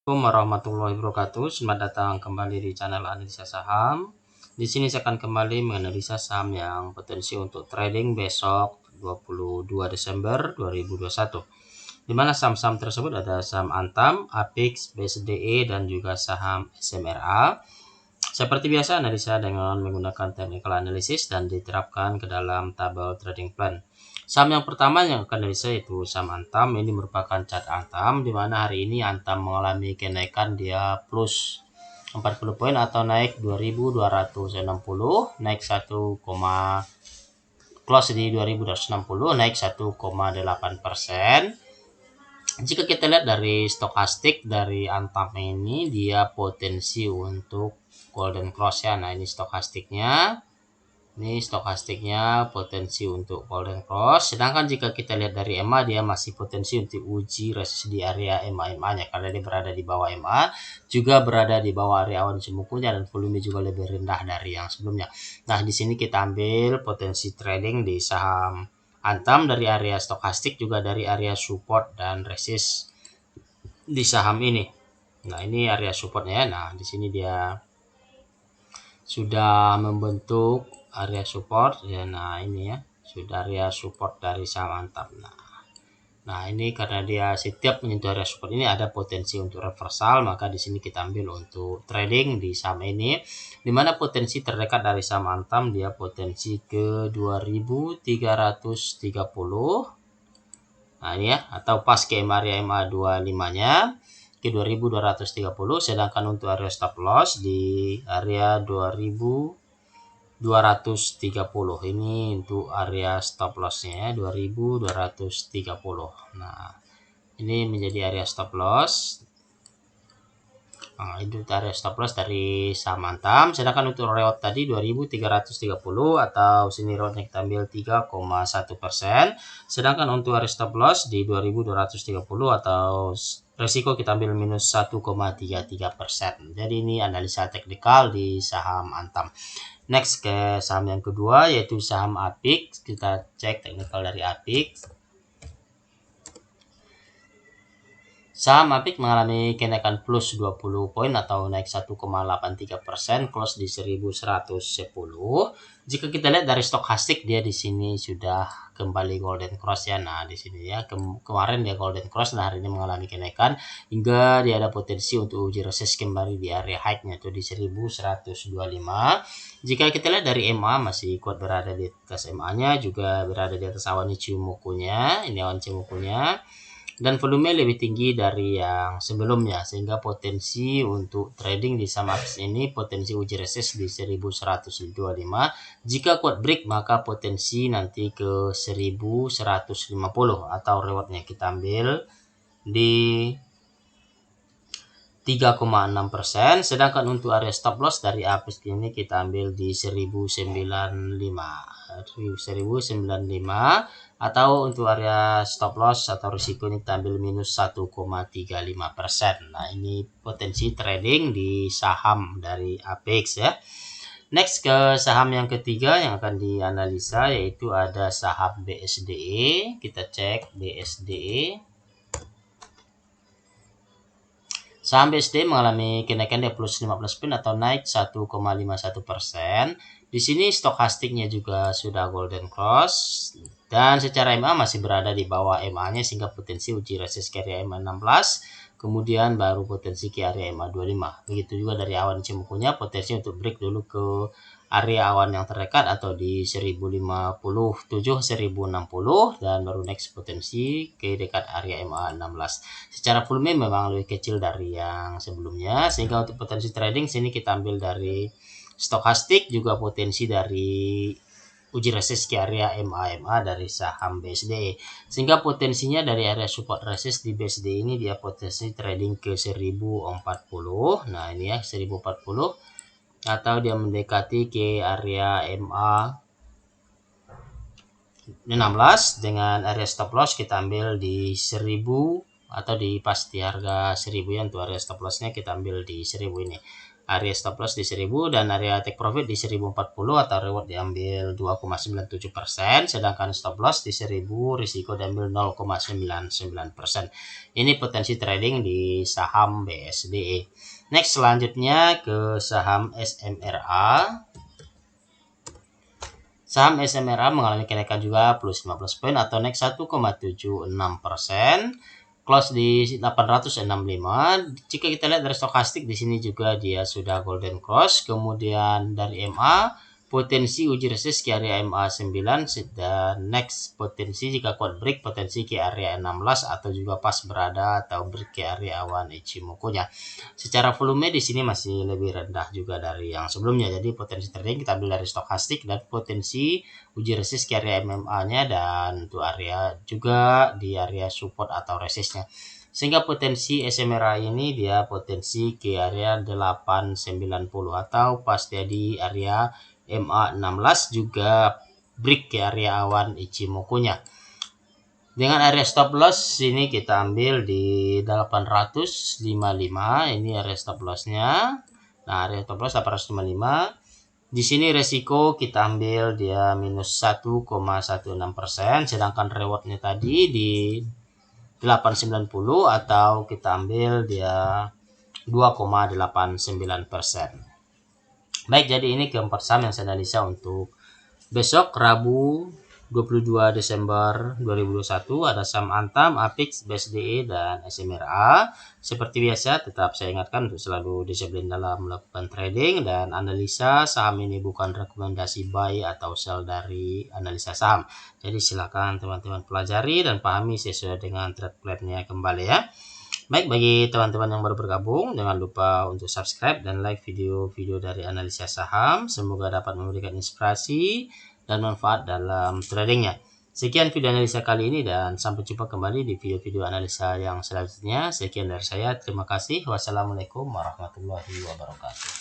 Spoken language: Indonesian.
Assalamualaikum warahmatullahi wabarakatuh. Selamat datang kembali di channel analisa saham. Di sini saya akan kembali menganalisa saham yang potensi untuk trading besok 22 Desember 2021. Di mana saham-saham tersebut ada saham Antam, Apix, BSDE dan juga saham SMRA. Seperti biasa analisa dengan menggunakan technical analysis dan diterapkan ke dalam tabel trading plan. Saham yang pertama yang akan analisa yaitu saham Antam. Ini merupakan chart Antam di mana hari ini Antam mengalami kenaikan, dia plus 40 poin atau naik 2260, naik 1, close di 2260, naik 1,8%. Jika kita lihat dari stokastik dari Antam ini, dia potensi untuk golden cross ya. Nah, ini stokastiknya. Ini stokastiknya potensi untuk golden cross. Sedangkan jika kita lihat dari EMA, dia masih potensi untuk uji resist di area EMA-nya karena dia berada di bawah EMA, juga berada di bawah area awan cemukunya dan volume juga lebih rendah dari yang sebelumnya. Nah, di sini kita ambil potensi trading di saham Antam dari area stokastik, juga dari area support dan resist di saham ini. Nah, ini area supportnya. Nah, di sini dia sudah membentuk area support ya. Nah, ini ya, sudah area support dari saham Antam. Nah, ini karena dia setiap menyentuh area support ini ada potensi untuk reversal, maka di sini kita ambil untuk trading di saham ini, di mana potensi terdekat dari saham Antam dia potensi ke 2330. Nah, ini ya, atau pas ke area MA25-nya ke 2230, sedangkan untuk area stop loss di area 2230. Ini untuk area stop lossnya 2230. Nah, ini menjadi area stop loss. Nah, itu area stop loss dari saham Antam. Sedangkan untuk reward tadi 2330 atau sini rewardnya kita ambil 3,1%. Sedangkan untuk area stop loss di 2230 atau resiko kita ambil minus 1,33%. Jadi ini analisa teknikal di saham Antam. Next ke saham yang kedua yaitu saham Apix. Kita cek teknikal dari Apix. Saham Apix mengalami kenaikan plus 20 poin atau naik 1,83%, close di 1110. Jika kita lihat dari stokastik, dia di sini sudah kembali golden cross ya. Nah, di sini ya, kemarin dia golden cross, nah hari ini mengalami kenaikan hingga dia ada potensi untuk uji resist kembali di area high-nya itu di 1125. Jika kita lihat dari MA, masih kuat berada di atas MA-nya, juga berada di atas awan Ichimoku-nya. Ini awan Ichimoku-nya. Dan volume lebih tinggi dari yang sebelumnya, sehingga potensi untuk trading di saham Apix ini potensi uji resist di 1125. Jika kuat break maka potensi nanti ke 1150 atau rewardnya kita ambil di 3,6%. Sedangkan untuk area stop loss dari Apix ini kita ambil di 1095 atau untuk area stop loss atau risiko ini kita ambil minus 1,35%. Nah, ini potensi trading di saham dari Apix ya. Next ke saham yang ketiga yang akan dianalisa yaitu ada saham BSDE. Kita cek BSDE. Saham BSDE mengalami kenaikan dia plus 15 poin atau naik 1,51%. Di sini stokastiknya juga sudah golden cross dan secara MA masih berada di bawah MA-nya sehingga potensi uji resist ke area MA16, kemudian baru potensi ke area MA25. Begitu juga dari awan Ichimoku-nya, potensi untuk break dulu ke area awan yang terdekat atau di 1057 1060 dan baru next potensi ke dekat area MA16. Secara volume memang lebih kecil dari yang sebelumnya, sehingga untuk potensi trading sini kita ambil dari stokastik, juga potensi dari uji resist ke area MA dari saham BSDE, sehingga potensinya dari area support resist di BSDE ini dia potensi trading ke 1040. Nah, ini ya 1040 atau dia mendekati ke area MA 16 dengan area stop loss kita ambil di 1000 atau di pasti harga 1000 ya. Untuk area stop lossnya kita ambil di 1000 ini. area stop loss di 1000 dan area take profit di 1040 atau reward diambil 2,97%, sedangkan stop loss di 1000 risiko diambil 0,99%. Ini potensi trading di saham BSDE. Next, selanjutnya ke saham SMRA. Saham SMRA mengalami kenaikan juga plus 15 poin atau naik 1,76%. Close di 865. Jika kita lihat dari stokastik di sini juga dia sudah golden cross. Kemudian dari MA potensi uji resist ke area MA 9 dan next potensi jika kuat break potensi ke area 16 atau juga pas berada atau break ke area awan Ichimoku-nya. Secara volume di sini masih lebih rendah juga dari yang sebelumnya. Jadi potensi trading kita ambil dari stokastik dan potensi uji resist ke area MMA-nya dan untuk area juga di area support atau resistnya. Sehingga potensi SMRA ini dia potensi ke area 890 atau pas dia di area MA 16 juga break ke area awan Ichimoku-nya. Dengan area stop loss ini kita ambil di 855, ini area stop loss-nya. Nah, area stop loss 855. Di sini resiko kita ambil dia minus 1,16%, sedangkan rewardnya tadi di 890 atau kita ambil dia 2,89%. Baik, jadi ini keempat saham yang saya analisa untuk besok Rabu 22 Desember 2021. Ada saham Antam, Apix, BSDE, dan SMRA. Seperti biasa, tetap saya ingatkan untuk selalu disiplin dalam melakukan trading dan analisa saham ini bukan rekomendasi buy atau sell dari analisa saham. Jadi silakan teman-teman pelajari dan pahami sesuai dengan trade plan-nya kembali ya. Baik, bagi teman-teman yang baru bergabung, jangan lupa untuk subscribe dan like video-video dari analisa saham. Semoga dapat memberikan inspirasi dan manfaat dalam tradingnya. Sekian video analisa kali ini dan sampai jumpa kembali di video-video analisa yang selanjutnya. Sekian dari saya, terima kasih. Wassalamualaikum warahmatullahi wabarakatuh.